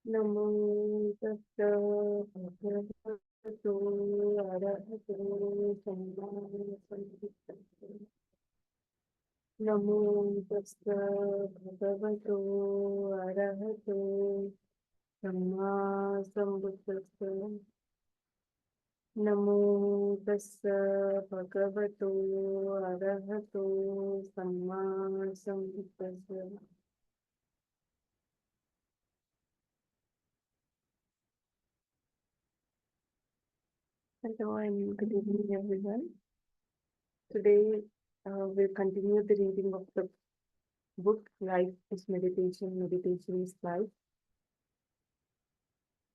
Namo tassa bhagavato arahato samma sambuddhassa. Namo tassa bhagavato arahato samma sambuddhassa. Namo tassa bhagavato arahato samma sambuddhassa. Hello and good evening, everyone. Today, we'll continue the reading of the book Life is Meditation, Meditation is Life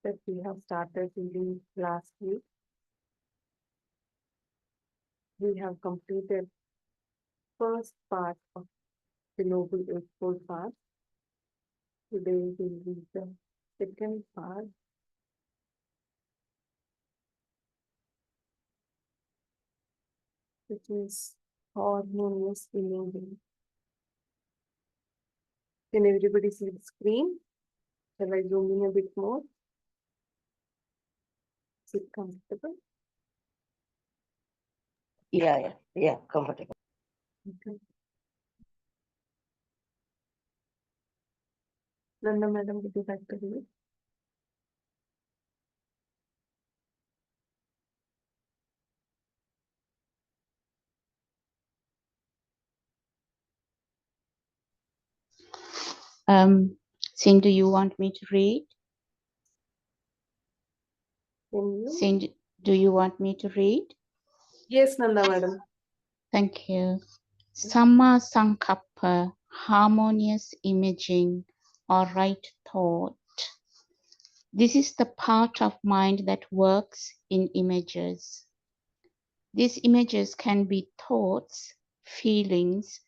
that we have started reading last week. We have completed first part of the Noble Eightfold Path. Today we'll read the second part, which is Harmonious Imaging. Can everybody see the screen? Shall I zoom in a bit more? Is it comfortable? Yeah, comfortable. Okay. Nanda madam, would you like to read? Sindhu, you want me to read? Can you? Sindhu, do you want me to read? Yes, Nanda madam. Thank you. Samma Sankappa, harmonious imaging or right thought. This is the part of mind that works in images. These images can be thoughts, feelings,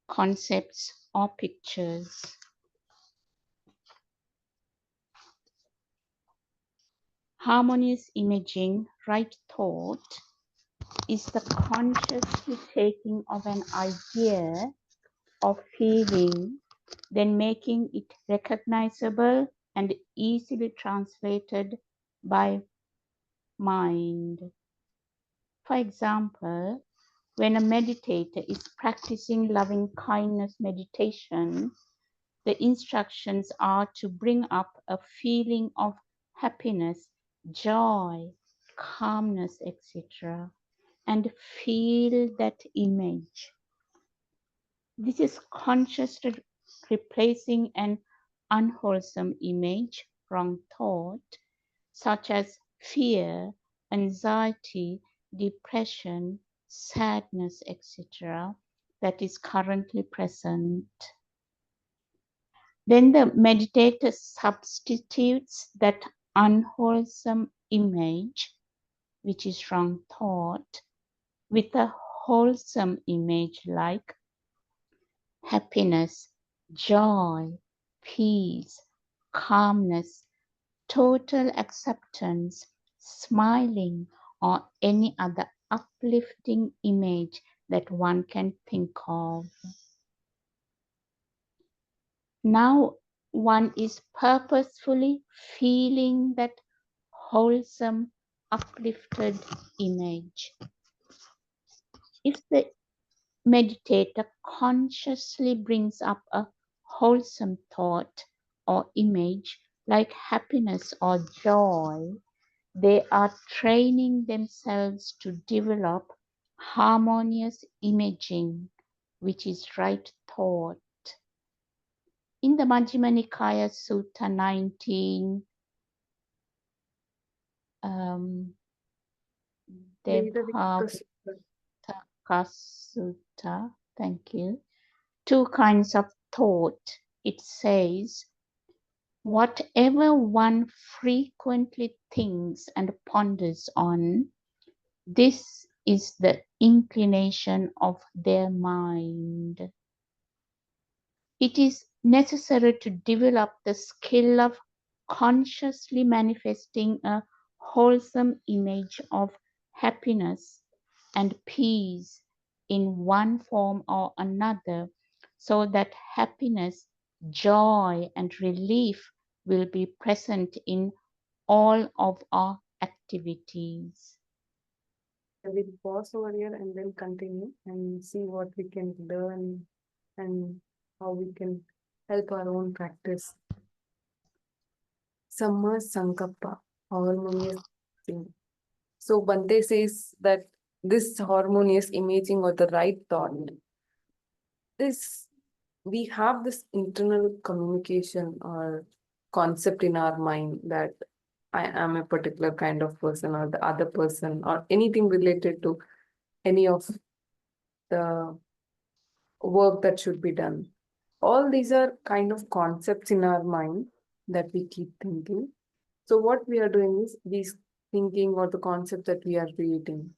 concepts, or pictures. Harmonious imaging, right thought, is the consciously taking of an idea or feeling, then making it recognizable and easily translated by mind. For example, when a meditator is practicing loving kindness meditation, the instructions are to bring up a feeling of happiness, joy, calmness, etc., and feel that image. This is consciously replacing an unwholesome image, wrong thought, such as fear, anxiety, depression, sadness, etc., that is currently present. Then the meditator substitutes that unwholesome image, which is wrong thought, with a wholesome image like happiness, joy, peace, calmness, total acceptance, smiling, or any other uplifting image that one can think of. Now one is purposefully feeling that wholesome, uplifted image. If the meditator consciously brings up a wholesome thought or image like happiness or joy, they are training themselves to develop harmonious imaging, which is right thought. In the Majjhima Nikaya Sutta 19, Sutta, thank you, two kinds of thought. It says, whatever one frequently thinks and ponders on, this is the inclination of their mind. It is necessary to develop the skill of consciously manifesting a wholesome image of happiness and peace in one form or another, so that happiness, joy, and relief will be present in all of our activities. I will pause over here and then continue and see what we can learn and how we can help our own practice. Summer Sankappa, harmonious thing. So Bhante says that this harmonious imaging or the right thought, this we have this internal communication or concept in our mind that I am a particular kind of person or the other person or anything related to any of the work that should be done. All these are kind of concepts in our mind that we keep thinking. So what we are doing is these thinking or the concept that we are creating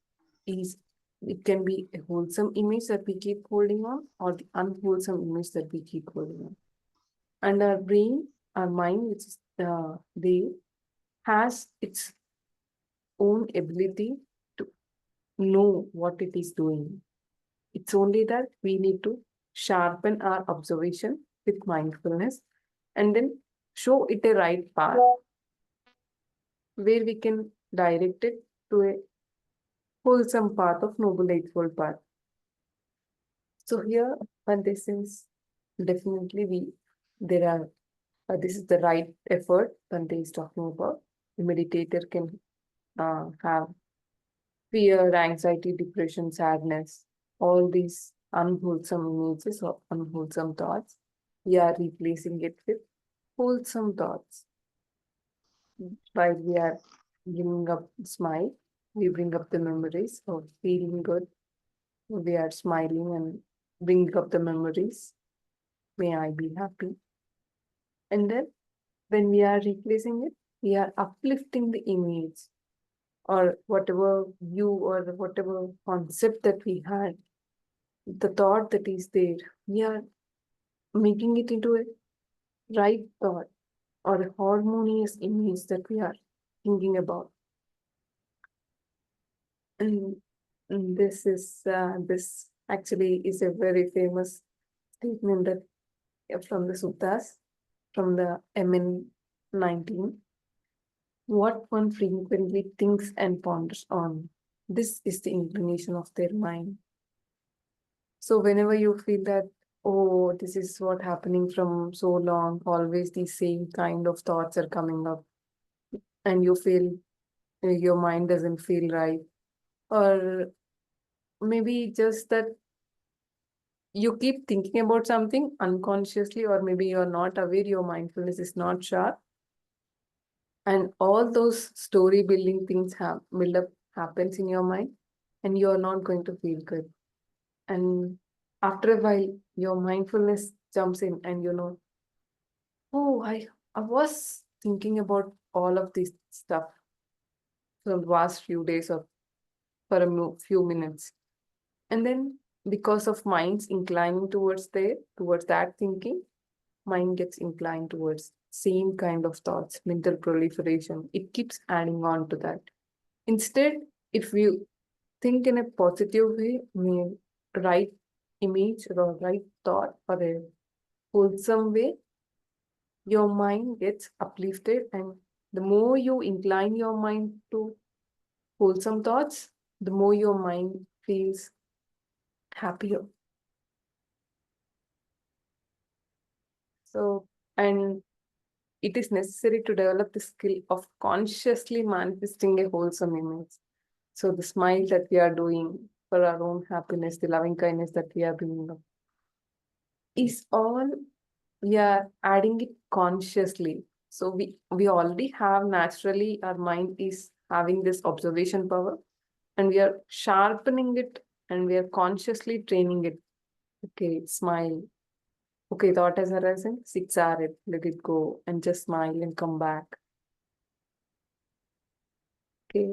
is it can be a wholesome image that we keep holding on or the unwholesome image that we keep holding on. And our brain, our mind, which is the has its own ability to know what it is doing. It's only that we need to sharpen our observation with mindfulness and then show it a right path where we can direct it to a wholesome path of noble eightfold path. So here, and this is definitely there are this is the right effort Bhante is talking about. The meditator can have fear, anxiety, depression, sadness, all these unwholesome images or unwholesome thoughts. We are replacing it with wholesome thoughts. While we are bringing up smile, we bring up the memories of feeling good. We are smiling and bring up the memories. May I be happy. And then when we are replacing it, we are uplifting the image or whatever view or whatever concept that we had, the thought that is there, we are making it into a right thought or a harmonious image that we are thinking about. And this actually is a very famous statement that from the suttas, from the MN 19. What one frequently thinks and ponders on, this is the inclination of their mind. So whenever you feel that, oh, this is what happening from so long, always the same kind of thoughts are coming up, and you feel your mind doesn't feel right, or maybe just that you keep thinking about something unconsciously, or maybe you're not aware, your mindfulness is not sharp, and all those story building things have build up happens in your mind, and you're not going to feel good. And after a while, your mindfulness jumps in, and you know, oh, I was thinking about all of this stuff for the last few days or for a few minutes. And then because of minds inclining towards that thinking, mind gets inclined towards same kind of thoughts, mental proliferation. It keeps adding on to that. Instead, if you think in a positive way, right image or right thought or a wholesome way, your mind gets uplifted, and the more you incline your mind to wholesome thoughts, the more your mind feels happier. So, and it is necessary to develop the skill of consciously manifesting a wholesome image. So the smile that we are doing for our own happiness, the loving kindness that we are bringing up, is all we are adding it consciously. So we already have naturally, our mind is having this observation power, and we are sharpening it, and we are consciously training it. Okay, smile. Okay, thought has arisen, 6 hour it, let it go, and just smile and come back. Okay.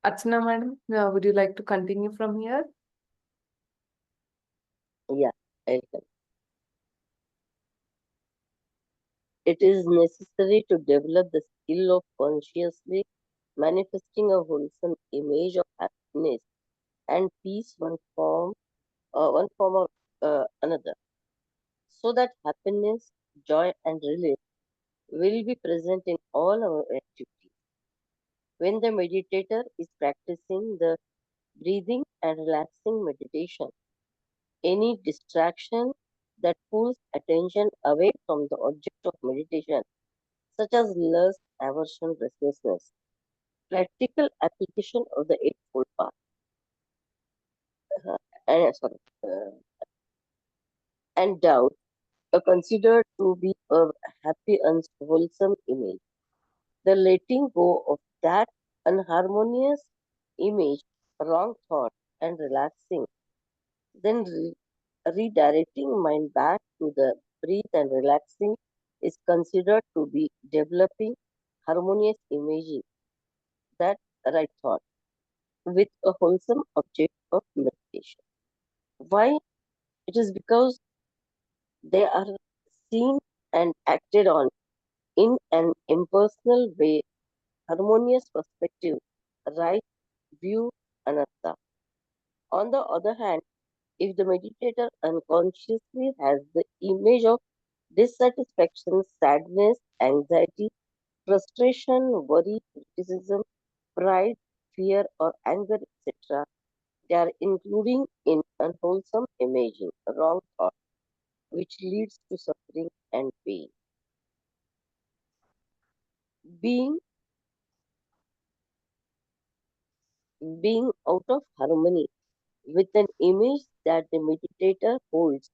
Archana madam, would you like to continue from here? Yeah, I can. It is necessary to develop the skill of consciously manifesting a wholesome image of happiness and peace, one form or another, so that happiness, joy, and relief will be present in all our activities. When the meditator is practicing the breathing and relaxing meditation, any distraction that pulls attention away from the object of meditation, such as lust, aversion, restlessness, practical application of the Eightfold Path, uh, and, sorry, uh, and doubt are considered to be a happy and wholesome image. The letting go of that unharmonious image, wrong thought, and relaxing, then redirecting mind back to the breath and relaxing is considered to be developing harmonious imaging, that right thought, with a wholesome object of meditation. Why? It is because they are seen and acted on in an impersonal way, harmonious perspective, right view, anatta. On the other hand, if the meditator unconsciously has the image of dissatisfaction, sadness, anxiety, frustration, worry, criticism, pride, fear, or anger, etc., they are including in unwholesome imaging, wrong thought, which leads to suffering and pain. Being being out of harmony with an image that the meditator holds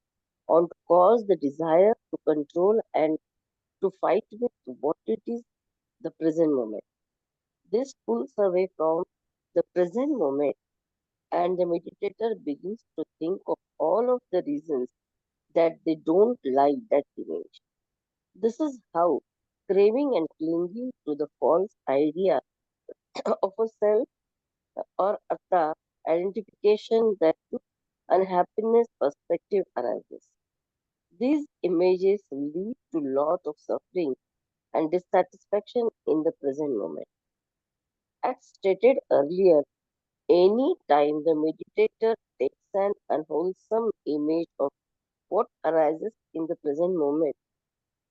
on to cause the desire to control and to fight with what it is the present moment. This pulls away from the present moment, and the meditator begins to think of all of the reasons that they don't like that image. This is how craving and clinging to the false idea of a self or atta identification that unhappiness perspective arises. These images lead to lot of suffering and dissatisfaction in the present moment. As stated earlier, any time the meditator takes an unwholesome image of what arises in the present moment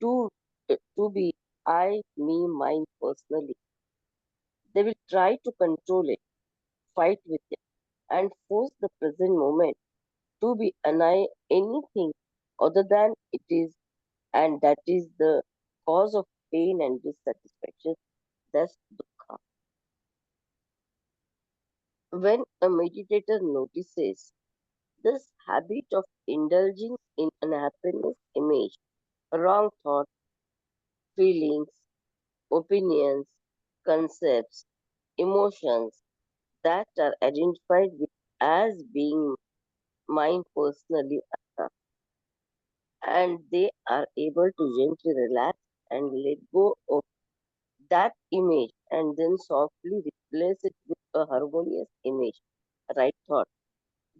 to, to be I, me, mine personally, they will try to control it, fight with it, and force the present moment to be anything other than it is, and that is the cause of pain and dissatisfaction. That's dukkha. When a meditator notices this habit of indulging in unhappiness image, wrong thought, feelings, opinions, concepts, emotions that are identified with as being mine personally, and they are able to gently relax and let go of that image and then softly replace it with a harmonious image, right thought.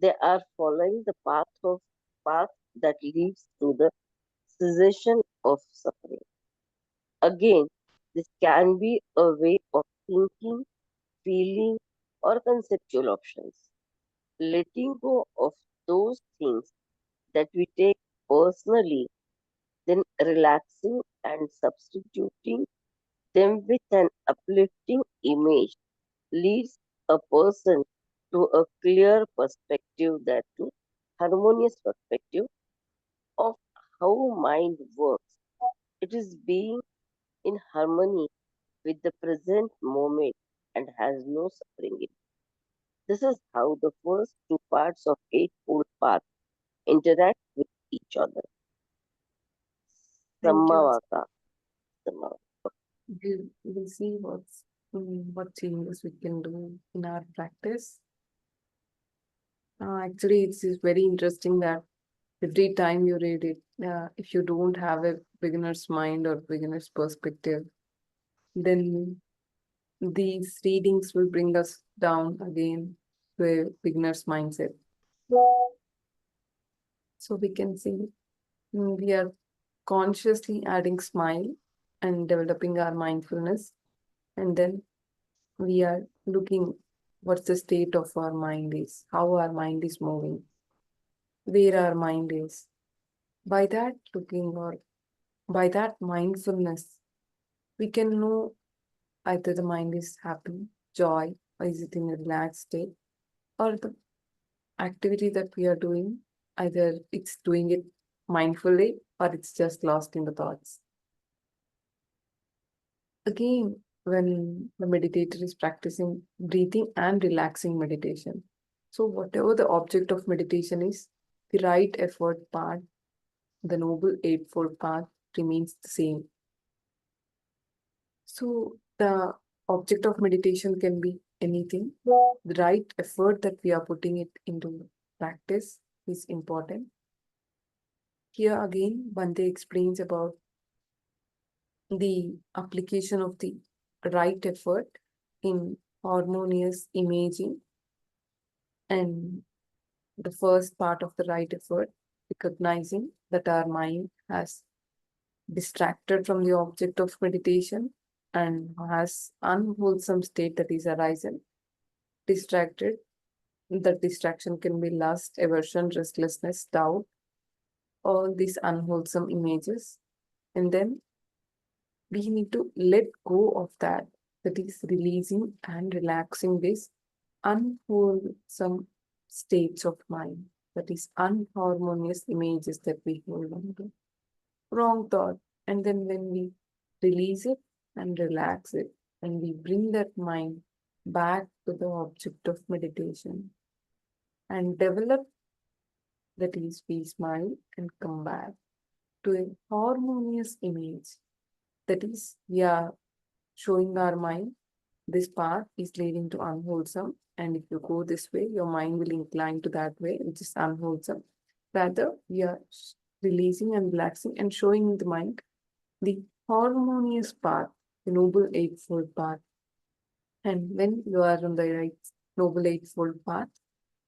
They are following the path that leads to the cessation of suffering. Again, this can be a way of thinking, feeling, or conceptual options. Letting go of those things that we take personally, then relaxing and substituting them with an uplifting image leads a person to a clear perspective, that to harmonious perspective of how mind works. It is being in harmony with the present moment and has no suffering in it. This is how the first two parts of Eightfold Path interact with each other. Thank you. Samavaka. Samavaka. We'll see what changes we can do in our practice. Actually, it's very interesting that every time you read it, if you don't have a beginner's mind or beginner's perspective, then these readings will bring us down again to a beginner's mindset. So we can see we are consciously adding smile and developing our mindfulness, and then we are looking what's the state of our mind is, how our mind is moving, where our mind is. By that looking or by that mindfulness, we can know either the mind is happy, joy, or is it in a relaxed state, or the activity that we are doing, either it's doing it mindfully or it's just lost in the thoughts. Again, when the meditator is practicing breathing and relaxing meditation, so whatever the object of meditation is, the right effort part, the Noble Eightfold Path remains the same. So the object of meditation can be anything. The right effort that we are putting it into practice is important. Here again, Bhante explains about the application of the right effort in harmonious imaging, and the first part of the right effort, recognizing that our mind has distracted from the object of meditation and has unwholesome state that is arising. Distracted, that distraction can be lust, aversion, restlessness, doubt, all these unwholesome images. And then we need to let go of that, that is releasing and relaxing this unwholesome states of mind, that is unharmonious images that we hold on to, wrong thought. And then when we release it and relax it, and we bring that mind back to the object of meditation and develop, that is, we smile and come back to a harmonious image. That is, we are showing our mind this path is leading to unwholesome, and if you go this way, your mind will incline to that way, which is unwholesome. Rather, we are releasing and relaxing and showing the mind the harmonious path, the Noble Eightfold Path. And when you are on the right Noble Eightfold Path,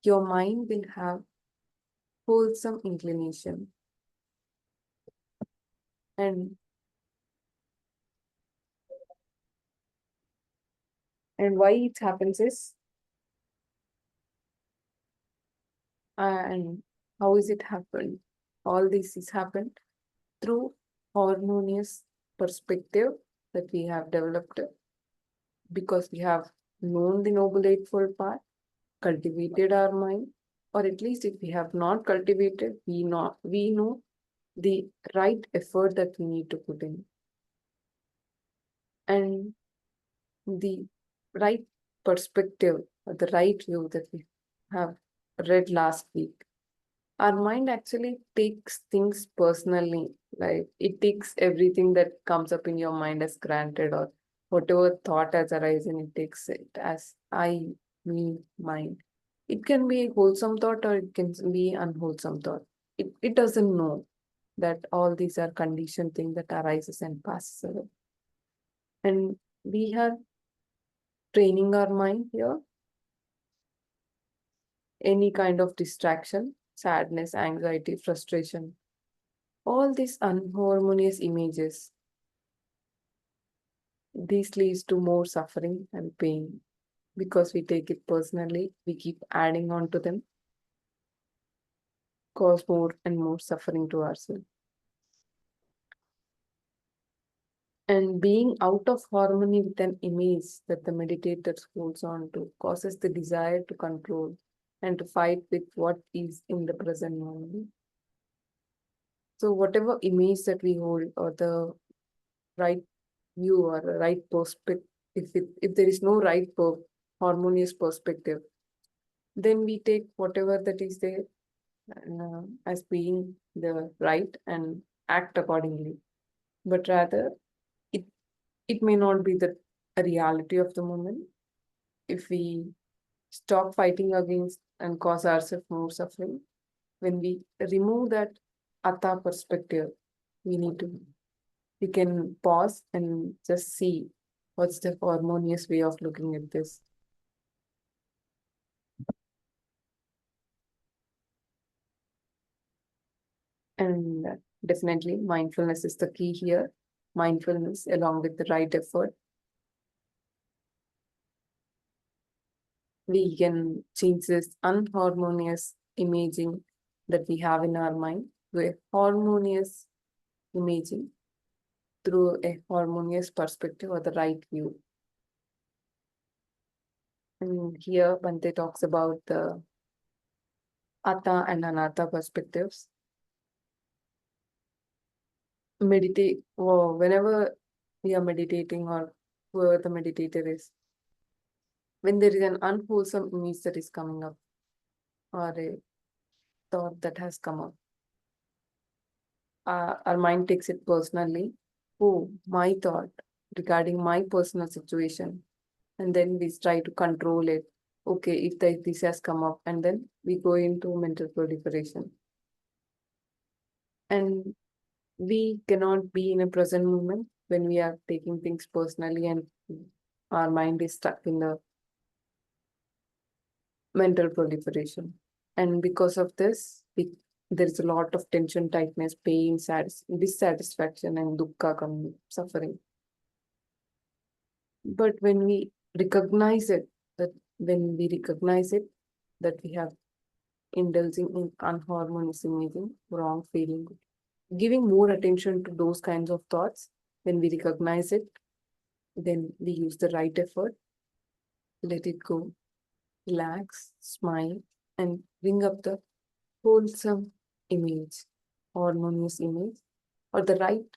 your mind will have wholesome inclination. And why it happens is, and how is it happened? All this is happened through harmonious perspective that we have developed, because we have known the Noble Eightfold Path, cultivated our mind, or at least if we have not cultivated, we know the right effort that we need to put in, and the right perspective or the right view that we have read last week. Our mind actually takes things personally, like it takes everything that comes up in your mind as granted, or whatever thought has arisen, it takes it as I, me, mine. It can be a wholesome thought or it can be unwholesome thought. It doesn't know that all these are conditioned things that arises and passes away. And we are training our mind here. Any kind of distraction, sadness, anxiety, frustration, all these unharmonious images, this leads to more suffering and pain because we take it personally, we keep adding on to them, cause more and more suffering to ourselves. And being out of harmony with an image that the meditator holds on to causes the desire to control and to fight with what is in the present moment. So whatever image that we hold, or the right view or a right perspective, if there is no right harmonious perspective, then we take whatever that is there as being the right and act accordingly. But rather, it it may not be the reality of the moment. If we stop fighting against and cause ourselves more suffering, when we remove that atta perspective, we can pause and just see what's the harmonious way of looking at this. And definitely mindfulness is the key here. Mindfulness along with the right effort, we can change this unharmonious imaging that we have in our mind to a harmonious imaging through a harmonious perspective or the right view. And here Bhante talks about the Atha and Anatha perspectives. Meditate, whenever we are meditating or whoever the meditator is, when there is an unwholesome image that is coming up or a thought that has come up, our mind takes it personally. Oh, my thought regarding my personal situation. And then we try to control it. Okay, if this has come up, and then we go into mental proliferation. And we cannot be in a present moment when we are taking things personally and our mind is stuck in the mental proliferation. And because of this, there is a lot of tension, tightness, pain, dissatisfaction, and dukkha, suffering. But when we recognize it, that we have indulging in unharmonious imaging, wrong feeling, giving more attention to those kinds of thoughts, when we recognize it, then we use the right effort, let it go, relax, smile, and bring up the wholesome image, harmonious image, or the right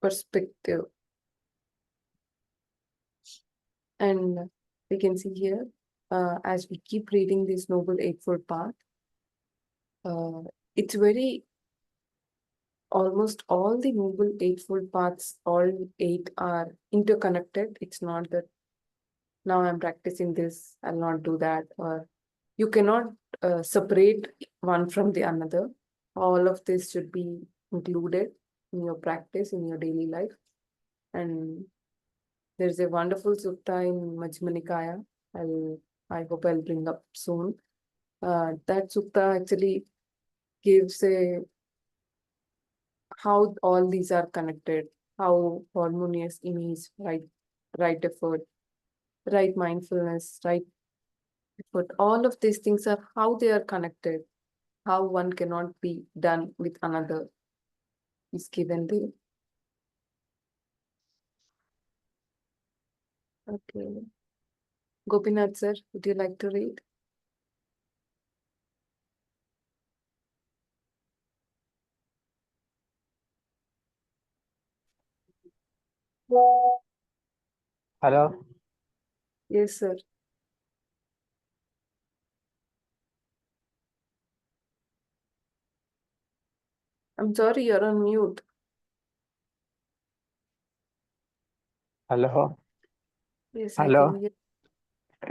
perspective. And we can see here, as we keep reading this Noble Eightfold Path, it's very, almost all the Noble Eightfold Paths, all 8 are interconnected. It's not that now I'm practicing this, I'll not do that, or you cannot separate one from the another. All of this should be included in your practice, in your daily life. And there's a wonderful sutta in Majjhima Nikaya. I hope I'll bring up soon. That sutta actually gives how all these are connected, how harmonious image, right effort, right mindfulness, right effort, all of these things are how they are connected, how one cannot be done with another is given there. Okay. Gopinath sir, would you like to read? Hello. Yes, sir. I'm sorry, you're on mute. Hello. Yes, I Hello. can hear.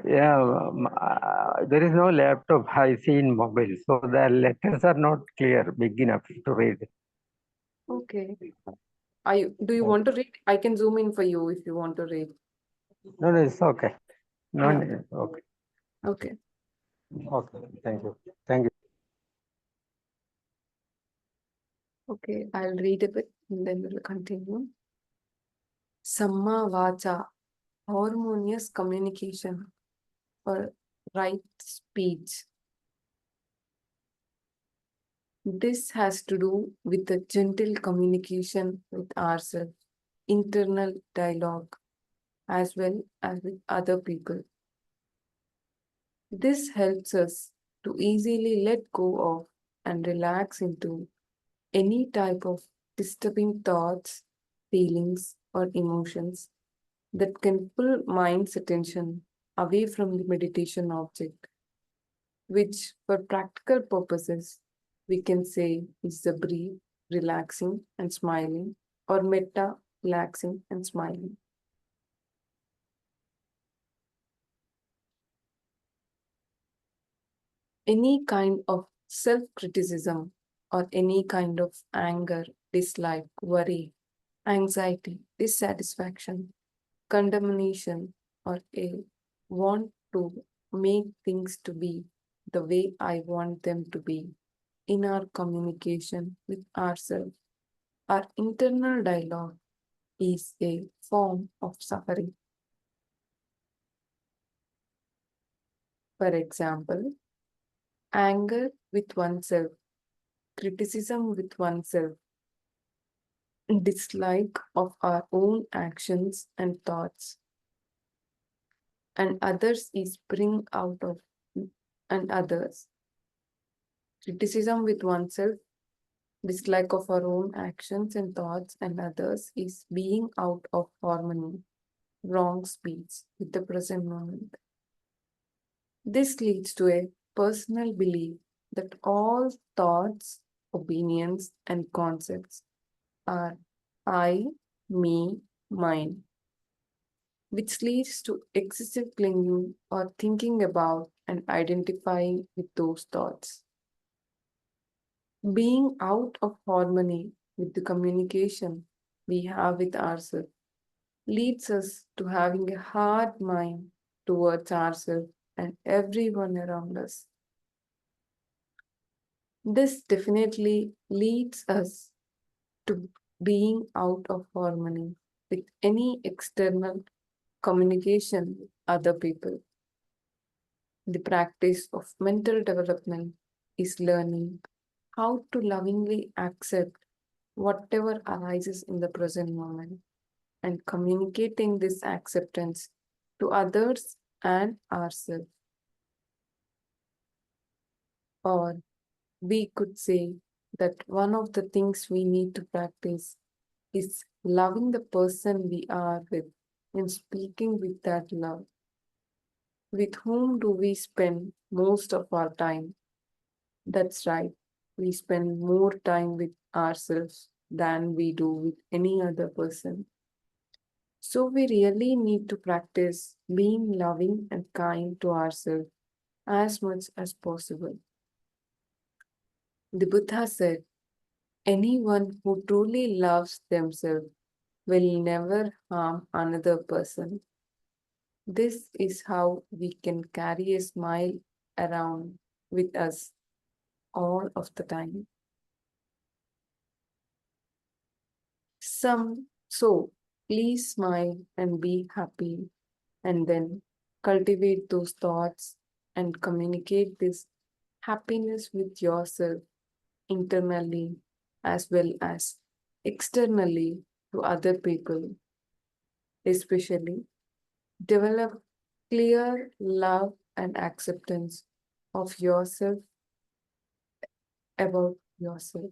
Yeah, there is no laptop I see in mobile, so the letters are not clear, big enough to read. Okay. Do you want to read? I can zoom in for you if you want to read. No, no, it's okay. No, Yeah. need. Okay. Okay. Okay. Thank you. Thank you. Okay, I'll read a bit and then we'll continue. Samma vacha, harmonious communication or right speech. This has to do with the gentle communication with ourselves, internal dialogue, as well as with other people. This helps us to easily let go of and relax into any type of disturbing thoughts, feelings, or emotions that can pull mind's attention away from the meditation object, which for practical purposes we can say is the breathe, relaxing and smiling, or metta, relaxing and smiling. Any kind of self-criticism or any kind of anger, dislike, worry, anxiety, dissatisfaction, condemnation, or a want to make things to be the way I want them to be in our communication with ourselves. Our internal dialogue is a form of suffering. For example, anger with oneself, criticism with oneself, dislike of our own actions and thoughts, and others is bring out of and others. Criticism with oneself, dislike of our own actions and thoughts and others is being out of harmony, wrong speech with the present moment. This leads to a personal belief that all thoughts, opinions, and concepts are I, me, mine, which leads to excessive clinging or thinking about and identifying with those thoughts. Being out of harmony with the communication we have with ourselves leads us to having a hard mind towards ourselves and everyone around us. This definitely leads us to being out of harmony with any external communication with other people. The practice of mental development is learning how to lovingly accept whatever arises in the present moment and communicating this acceptance to others and ourselves. Or we could say that one of the things we need to practice is loving the person we are with and speaking with that love. With whom do we spend most of our time? That's right, we spend more time with ourselves than we do with any other person. So we really need to practice being loving and kind to ourselves as much as possible. The Buddha said, anyone who truly loves themselves will never harm another person. This is how we can carry a smile around with us all of the time. So please smile and be happy, and then cultivate those thoughts and communicate this happiness with yourself internally as well as externally to other people. Especially develop clear love and acceptance of yourself about yourself.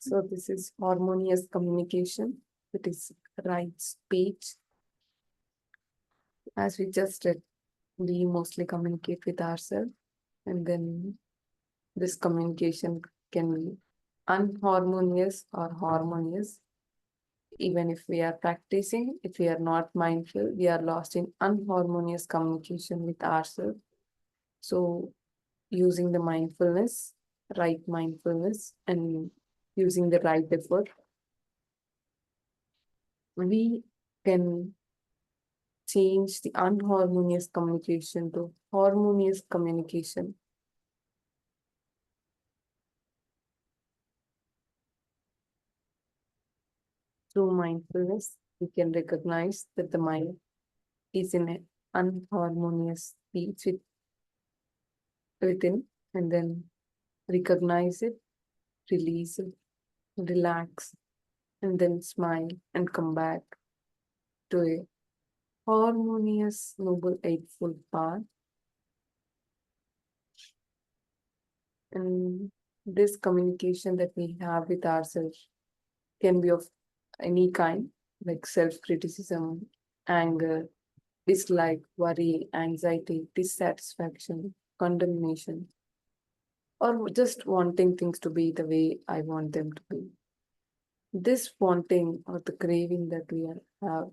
So this is harmonious communication. It is right speech. As we just said, we mostly communicate with ourselves, and then this communication can be unharmonious or harmonious. Even if we are practicing, if we are not mindful, we are lost in unharmonious communication with ourselves. So using the mindfulness, right mindfulness, and using the right effort, we can change the unharmonious communication to harmonious communication. Through mindfulness, we can recognize that the mind is in an unharmonious speech within, and then recognize it, release it, relax, and then smile and come back to a harmonious, noble, eightfold path. And this communication that we have with ourselves can be of any kind, like self-criticism, anger, dislike, worry, anxiety, dissatisfaction, condemnation, or just wanting things to be the way I want them to be. This wanting or the craving that we have,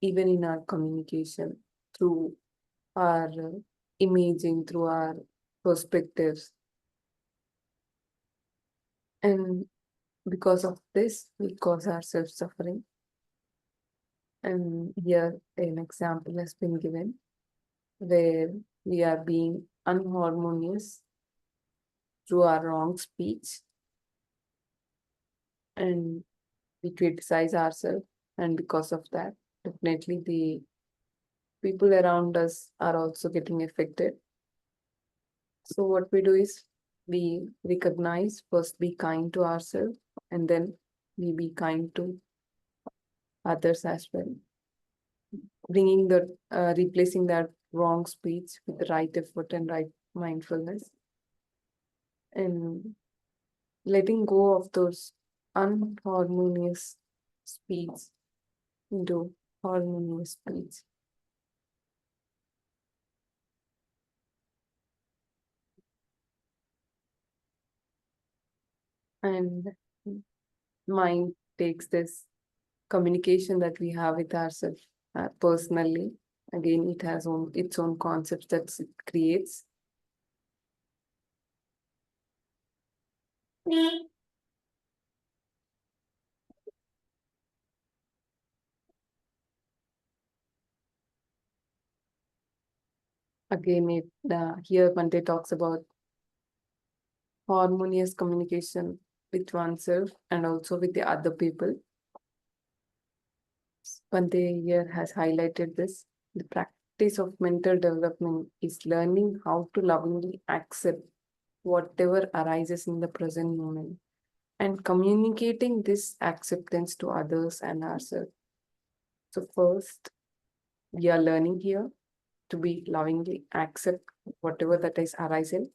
even in our communication, through our imaging, through our perspectives. And because of this, we cause ourselves suffering. And here an example has been given where we are being unharmonious through our wrong speech and we criticize ourselves, and because of that, definitely the people around us are also getting affected. So what we do is we recognize, first be kind to ourselves, and then we be kind to others as well. Bringing the replacing that wrong speech with the right effort and right mindfulness, and letting go of those unharmonious speech into harmonious speech. And mind takes this communication that we have with ourselves personally. Again, it has its own concepts that it creates. Again, here Bhante talks about harmonious communication with oneself and also with the other people. Bhante here has highlighted this. The practice of mental development is learning how to lovingly accept whatever arises in the present moment and communicating this acceptance to others and ourselves. So first, we are learning here to be lovingly accept whatever that is arising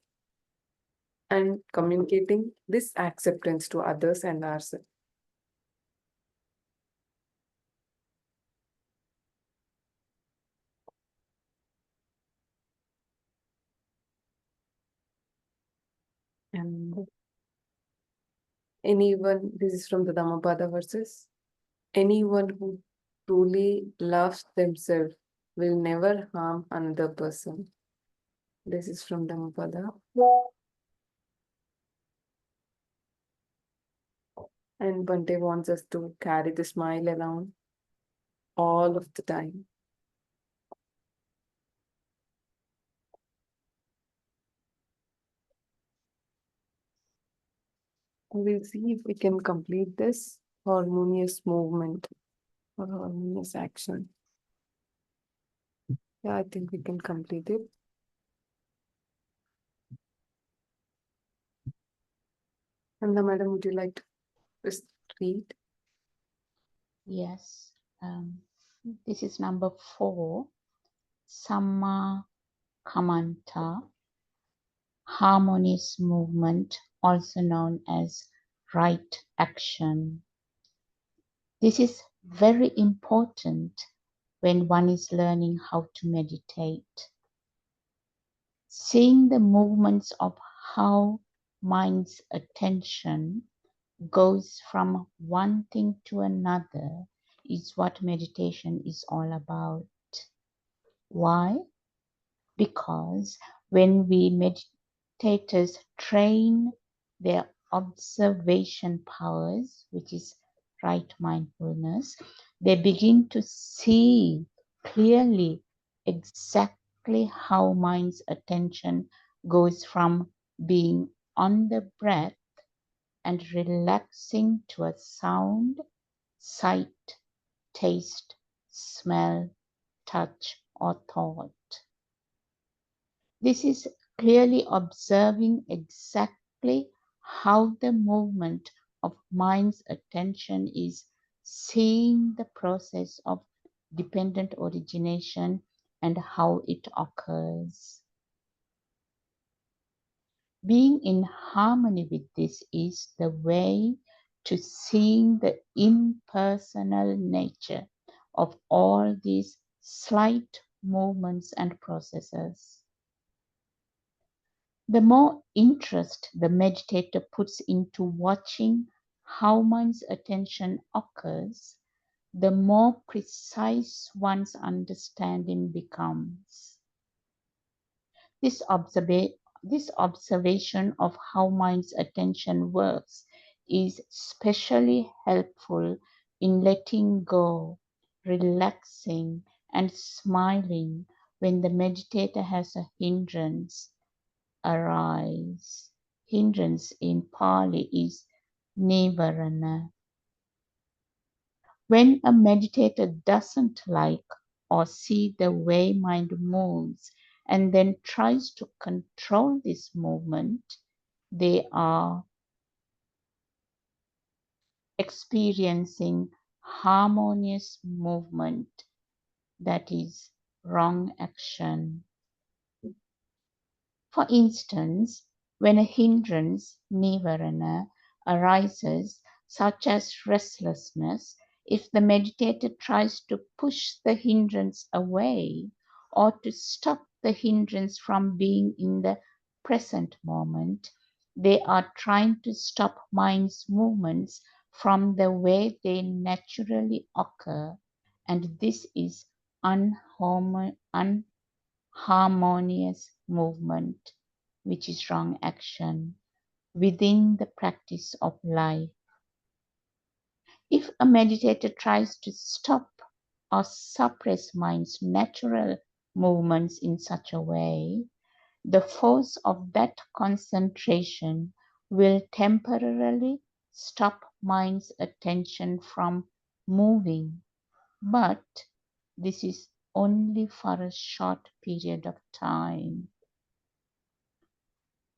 and communicating this acceptance to others and ourselves. And anyone, this is from the Dhammapada verses, anyone who truly loves themselves will never harm another person. This is from Dhammapada. And Bhante wants us to carry the smile around all of the time. We'll see if we can complete this harmonious movement or harmonious action. Yeah, I think we can complete it. And madam, would you like to just read? Yes. This is number 4. Samma Kamanta, Harmonious Movement, also known as right action. This is very important when one is learning how to meditate. Seeing the movements of how mind's attention goes from one thing to another is what meditation is all about. Why? Because when we meditators train their observation powers, which is right mindfulness, they begin to see clearly exactly how mind's attention goes from being on the breath and relaxing to a sound, sight, taste, smell, touch, or thought. This is clearly observing exactly how the movement of mind's attention is seeing the process of dependent origination and how it occurs. Being in harmony with this is the way to seeing the impersonal nature of all these slight movements and processes. The more interest the meditator puts into watching how one's attention occurs, the more precise one's understanding becomes. This observation of how mind's attention works is especially helpful in letting go, relaxing, and smiling when the meditator has a hindrance arise. Hindrance in Pali is nivarana. When a meditator doesn't like or see the way mind moves and then tries to control this movement, they are experiencing harmonious movement, that is wrong action. For instance, when a hindrance, nivarana, arises, such as restlessness, if the meditator tries to push the hindrance away or to stop the hindrance from being in the present moment, they are trying to stop mind's movements from the way they naturally occur, and this is harmonious movement, which is wrong action, within the practice of life. If a meditator tries to stop or suppress mind's natural movements in such a way, the force of that concentration will temporarily stop mind's attention from moving, but this is only for a short period of time.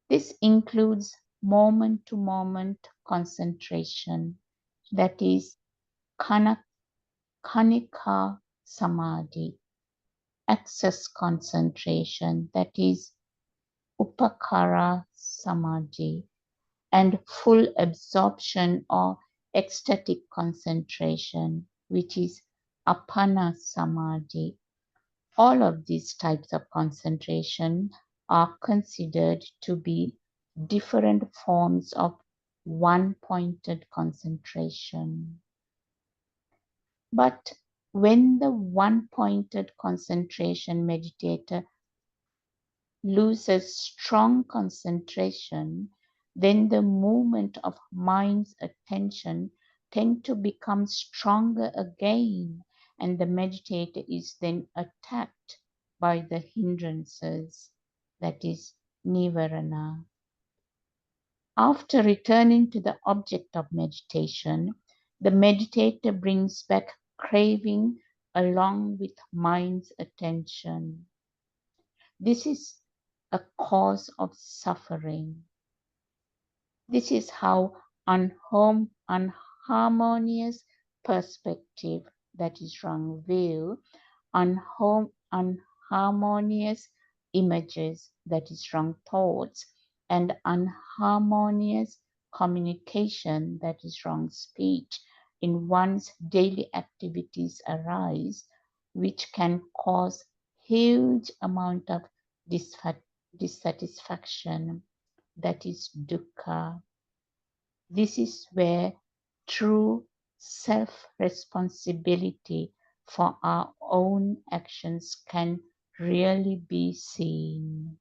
This includes moment-to-moment concentration, that is kanika samadhi, access concentration, that is upakara samadhi, and full absorption or ecstatic concentration, which is apana samadhi. All of these types of concentration are considered to be different forms of one-pointed concentration. But when the one-pointed concentration meditator loses strong concentration, then the movement of mind's attention tend to become stronger again, and the meditator is then attacked by the hindrances, that is nivarana. After returning to the object of meditation, the meditator brings back craving along with mind's attention. This is a cause of suffering. This is how unharmonious perspective, that is wrong view, unharmonious images, that is wrong thoughts, and unharmonious communication, that is wrong speech, in one's daily activities arise, which can cause huge amount of dissatisfaction, that is dukkha. This is where true self-responsibility for our own actions can really be seen.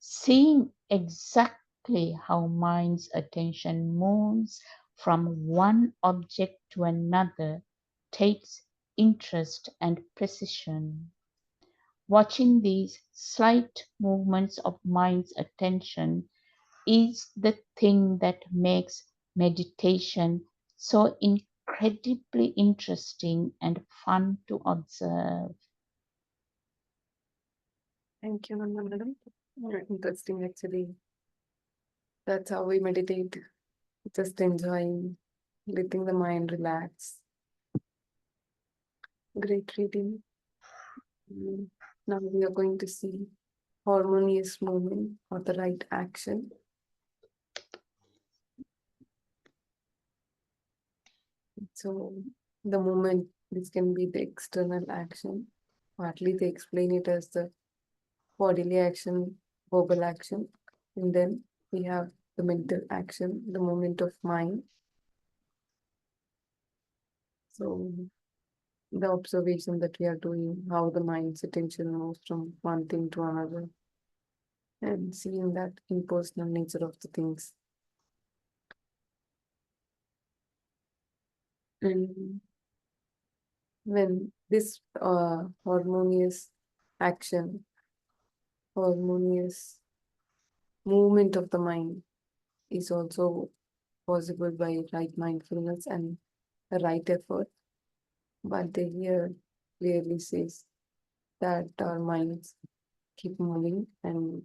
Seeing exactly how mind's attention moves from one object to another takes interest and precision. Watching these slight movements of mind's attention is the thing that makes meditation so incredibly interesting and fun to observe. Thank you, Nanda madam. Very interesting, actually. That's how we meditate, just enjoying, letting the mind relax. Great reading. Now we are going to see harmonious movement or the right action. So the movement, this can be the external action. Partly they explain it as the bodily action, verbal action, and then we have the mental action, the movement of mind. So the observation that we are doing, how the mind's attention moves from one thing to another, and seeing that impersonal nature of the things. And when this harmonious action, harmonious movement of the mind is also possible by right mindfulness and the right effort. But they here clearly says that our minds keep moving, and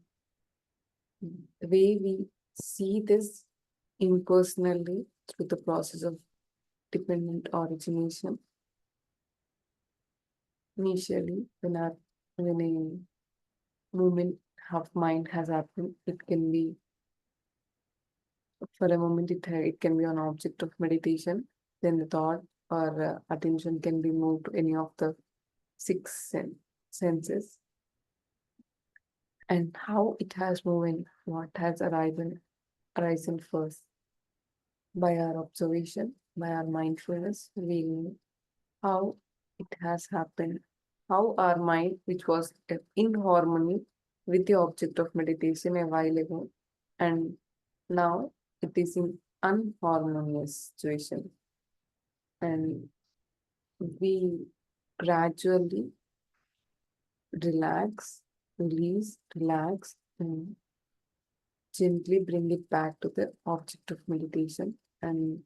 the way we see this impersonally through the process of dependent origination. Initially, when a movement of mind has happened, it can be for a moment it can be an object of meditation. Then the thought or attention can be moved to any of the senses, and how it has moved, what has arisen first by our observation, by our mindfulness, we know how it has happened, how our mind, which was in harmony with the object of meditation a while ago, and now it is in unharmonious situation. And we gradually relax, and gently bring it back to the object of meditation and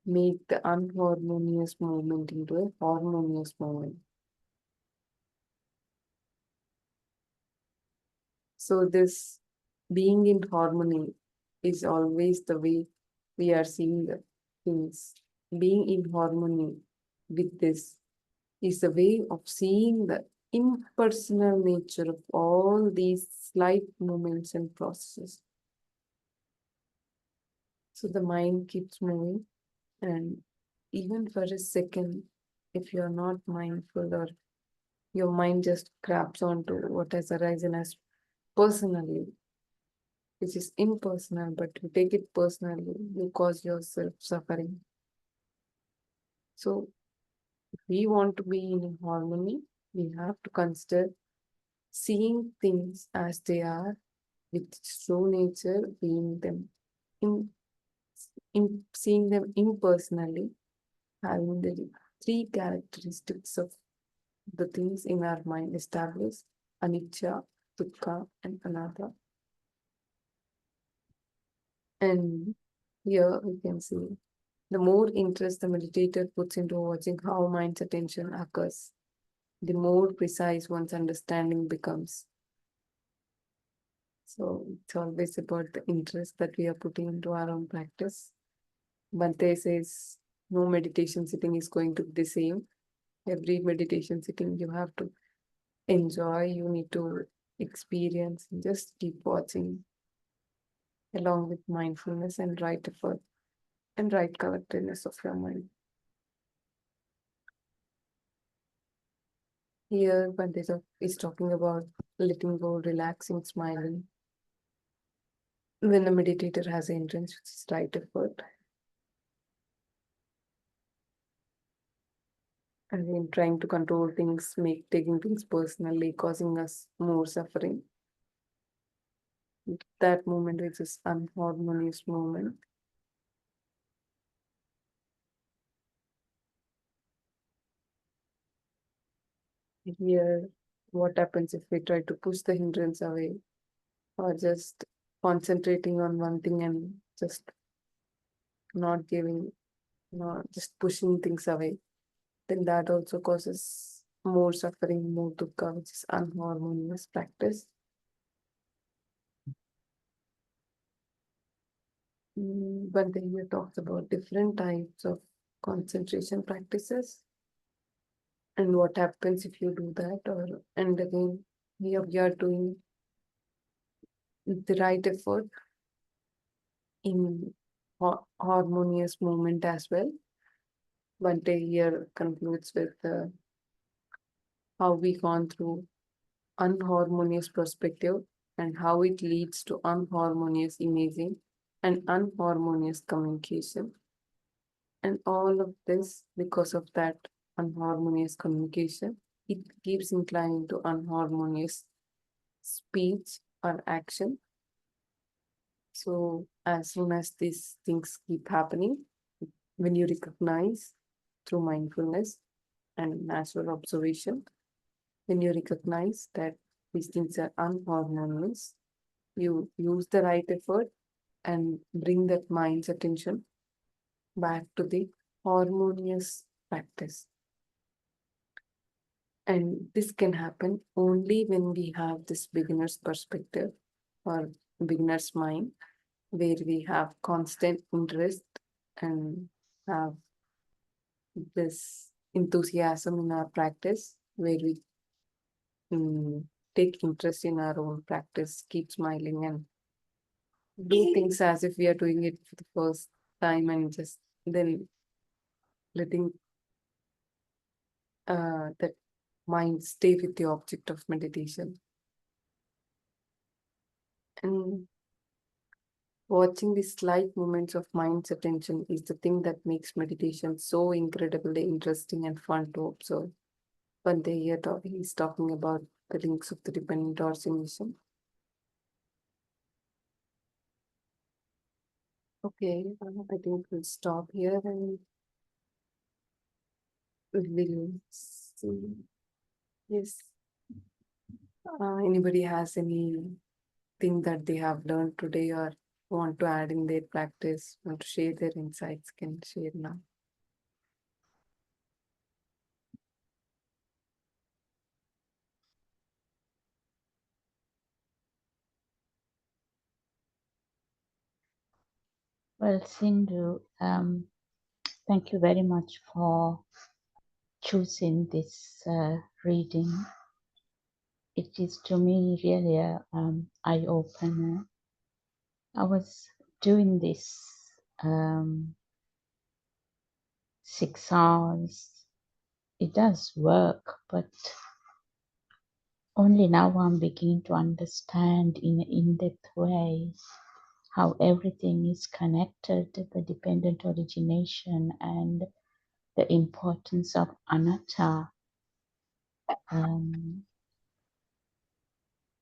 make the unharmonious movement into a harmonious movement. So this being in harmony is always the way we are seeing the things. Being in harmony with this is the way of seeing the impersonal nature of all these slight movements and processes. So the mind keeps moving, and even for a second, if you're not mindful or your mind just grabs onto what has arisen as personally, which is impersonal, but you take it personally, you cause yourself suffering. So if we want to be in harmony, we have to consider seeing things as they are, with its true nature, being them seeing them impersonally, having the three characteristics of the things in our mind established: anicca, dukkha, and anatta. And here we can see the more interest the meditator puts into watching how mind's attention occurs, the more precise one's understanding becomes. So it's always about the interest that we are putting into our own practice. Bhante says no meditation sitting is going to be the same. Every meditation sitting you have to enjoy, you need to experience, and just keep watching along with mindfulness and right effort and right collectedness of your mind. Here, Bhante is talking about letting go, relaxing, smiling. When the meditator has an intention, which is right effort, and when trying to control things, taking things personally, causing us more suffering. That moment which is unharmonious moment. Here, what happens if we try to push the hindrance away, or just concentrating on one thing and just not giving, not just pushing things away, then that also causes more suffering, more dukkha, which is unharmonious practice. But then you talked about different types of concentration practices and what happens if you do that, and again we are doing the right effort in harmonious movement as well. Bhante here concludes with how we gone through unharmonious perspective and how it leads to unharmonious imaging and unharmonious communication. And all of this, because of that unharmonious communication, it keeps inclining to unharmonious speech or action. So as soon as these things keep happening, when you recognize through mindfulness and natural observation, when you recognize that these things are unharmonious, you use the right effort and bring that mind's attention back to the harmonious practice. And this can happen only when we have this beginner's perspective or beginner's mind, where we have constant interest and have this enthusiasm in our practice, where we take interest in our own practice, keep smiling, and do things as if we are doing it for the first time, and just then letting that mind stay with the object of meditation. And watching the slight movements of mind's attention is the thing that makes meditation so incredibly interesting and fun to observe. Bhante here he's talking about the links of the dependent origination. Okay, I think we'll stop here and we'll see. Yes. Anybody has anything that they have learned today or want to add in their practice, want to share their insights, can share now. Well, Sindhu, thank you very much for choosing this reading. It is to me really an eye-opener. I was doing this 6 hours. It does work, but only now I'm beginning to understand in an in-depth way how everything is connected, the dependent origination and the importance of anatta,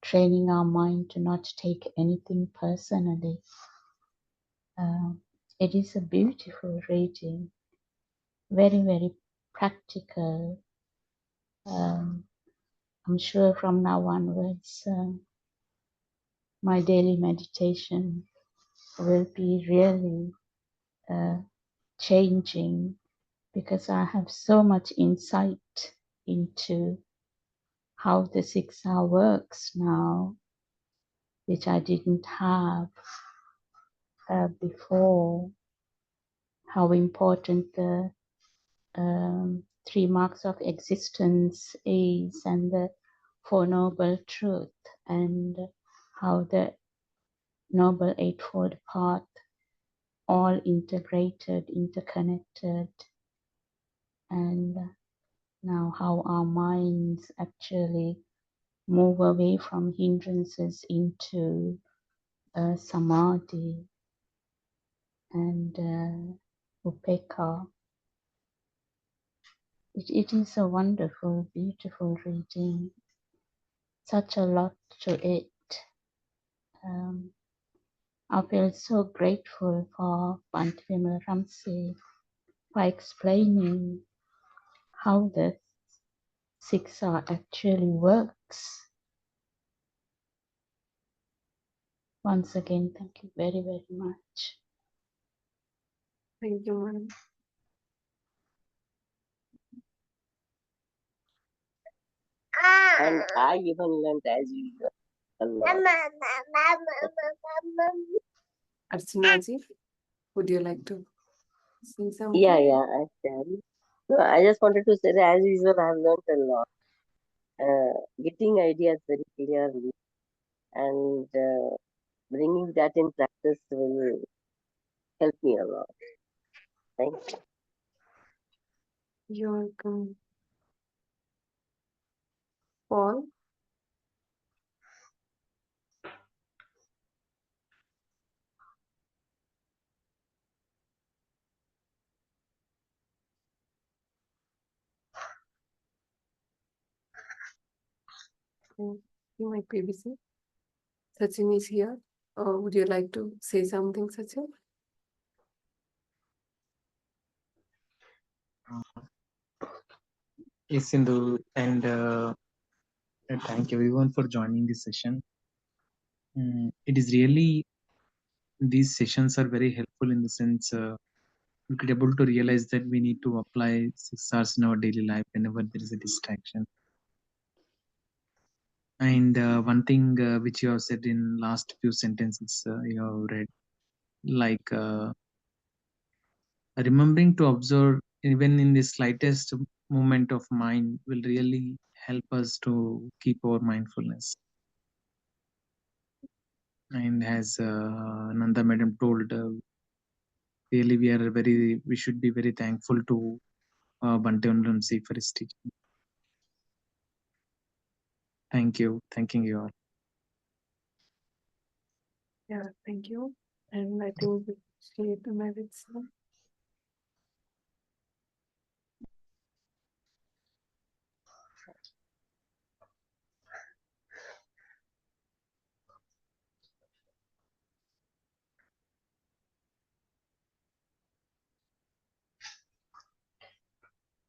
training our mind to not take anything personally. It is a beautiful reading, very, very practical. I'm sure from now onwards, my daily meditation will be really changing because I have so much insight into how the 6 hour works now, which I didn't have before, how important the 3 marks of existence is and the Four Noble Truth, and how the Noble Eightfold Path all integrated, interconnected, and now how our minds actually move away from hindrances into samadhi and upekkha. It is a wonderful, beautiful reading. Such a lot to it. I feel so grateful for Bhante Vimalaramsi for explaining how the 6 R actually works. Once again, thank you very, very much. Thank you, madam. And I even learned as usual a lot. Archana ji, would you like to say something? Yeah, I can. No, I just wanted to say that as usual, I've learned a lot. Getting ideas very clearly and bringing that in practice will help me a lot. Thank you. You're welcome. Paul? You might be busy. Sachin is here. Would you like to say something, Sachin? Yes, Sindhu, and thank everyone for joining this session. It is really, these sessions are very helpful in the sense we could able to realize that we need to apply 6 hours in our daily life whenever there is a distraction. And one thing which you have said in last few sentences you have read, like remembering to observe even in the slightest moment of mind will really help us to keep our mindfulness. And as Nanda madam told, really we should be very thankful to Bhante Vimalaramsi for his teaching. Thanking you all. Yeah, thank you. And I think we share the merits now.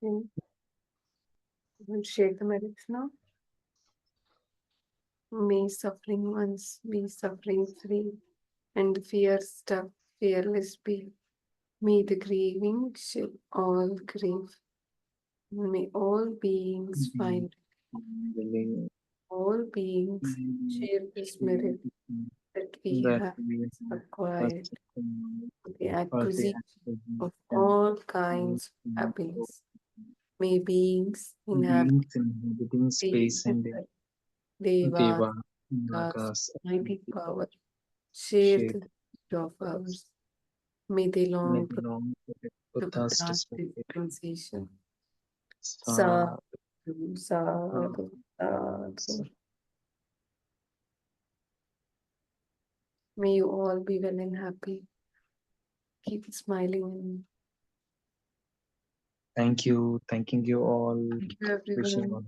And we'll share the merits now. May suffering ones be suffering free, and the fear stuff fearless be. May the grieving shall all grieve. May all beings find, all beings share this merit that we have acquired, the acquisition of all kinds of happiness. May beings inhabit Beings inhabiting space and Devas, Deva, Nagas, mighty power, share Shade, the gift of ours. May they long may belong to the to Buddha's Buddha's dispensation. dispensation. Sa- Sadhu, sadhu, sadhu. May you all be well and happy. Keep smiling and Thank you. Thanking you all. thank you Wishing everyone. all